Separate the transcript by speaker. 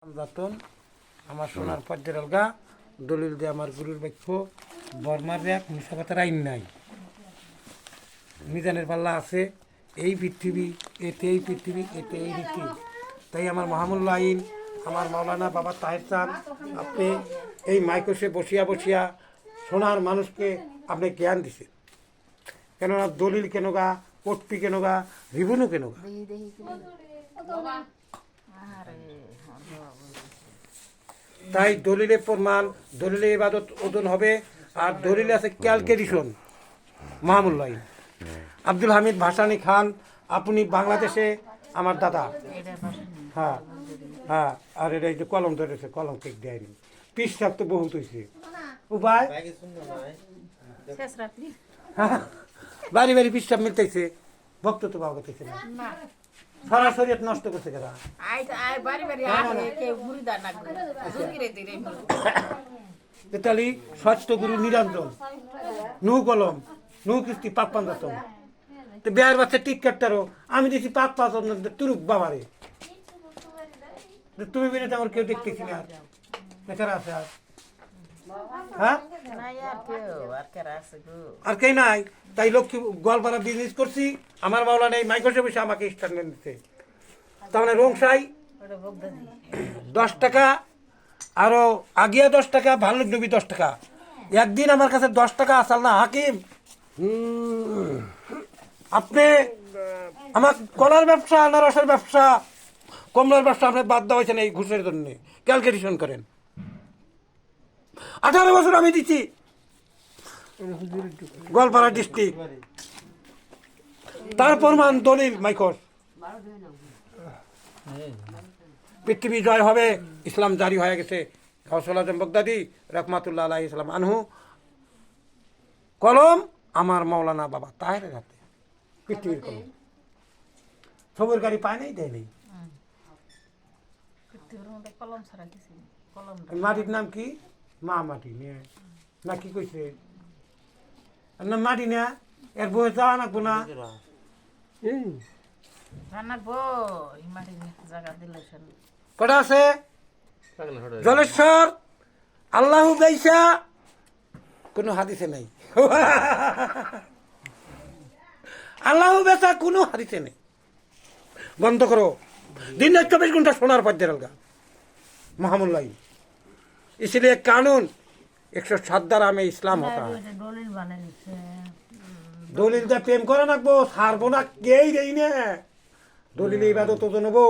Speaker 1: যাতন আমার সোনার পদ্মের অলগা দলিল দিয়ে আমার গুরুর বাক্য বর্মার র্যাক মিশাপাতার আইন নাই, মিজানের পাল্লা আছে। এই পৃথিবী এতে, এই পৃথিবী এতে, এই রীতি। তাই আমার মহামূল্য আইন, আমার মাওলানা বাবা তাহের চান, আপনি এই মাইকোসে বসিয়া বসিয়া সোনার মানুষকে আপনি জ্ঞান দিছেন। কেননা দলিল কেন গা, পট্টি কেন গা, রিবনু কেন গা। তাই দলিলে প্রমাণ, দলিলে ইবাদত ওজন হবে। আর দলিলে আছে ক্যালকুলেশন মাহমুল্লাহ আইন। আব্দুল হামিদ ভাসানী খান, আপনি বাংলাদেশে আমার দাদা। হ্যাঁ হ্যাঁ, আর এটা এই যে কলম ধরেছে, কলম কেক দেয়নি, পিস তো বহুত হয়েছে উপায়। বাড়ি বাড়ি পিসটাপ মিলতেছে, ভক্ত তো পাওয়া গেছে না, সরাসরি নষ্ট করছে কেনা। তেতালি সত্য গুরু নিরঞ্জন নু কলম নু কিস্তি পাক পাঞ্জাতন বিয়ের বাচ্চা টিক কাটতারও আমি দেখছি পাক পাঁচ তুরুক বাবারে। তুমি বিনে আমার কেউ দেখতেছি না, বেচারা আছে আর হ্যাঁ আর কে নাই। তাই লক্ষ্মী গোয়ালপাড়া বিজনেস করছি, আমার মাওলা নেই মাইক্রোসে বসে আমাকে স্টার্ট দিচ্ছে। তাহলে রংসাই 10 টাকা, আরো আগিয়া 10 টাকা, ভাল্লুক ডুবি 10 টাকা। একদিন আমার কাছে 10 টাকা আসাল না হাকিম, আপনি আমার কলার ব্যবসা, আনারসের ব্যবসা, কমলার ব্যবসা আপনি বাদ দেওয়া হয়েছেন এই ঘুষের জন্য। ক্যালকুলেশন করেন, 18 বছর আমি দিচ্ছি গোয়ালপাড়া ডিস্ট্রিক্ট। তার প্রমাণ দলিল মাইকর। পৃথিবী জয় হবে, ইসলাম জারি হয়ে গেছে। গাউসুল আজম বগদাদি রহমাতুল্লাহ আলাইহিস সালাম আনহু, কলম আমার মাওলানা বাবা তাহেরের হাতে, পৃথিবীর কলম। সবর গাড়ি পায় নাই, দেয় নেই। মাটির নাম কি? মা মাটি না কি কইছে না, মাটি না এর বয়ে যাওয়া নাকবো না। কটা আছে? জলেশ্বর আল্লাহ গাইছা কোনো হাদিসে নাই, আল্লাহ বেচা কোনো হাদিসে নেই। বন্ধ করো, दिन 24 घंटा सोनार पद्मेर अलगा महामुल्ला। इसलिए कानून 107 द्वारा में इस्लाम होता है। दलिल प्रेम करा नाकबो, सारबो ना, केई देई ना, दलिल इबादत तो नेबो।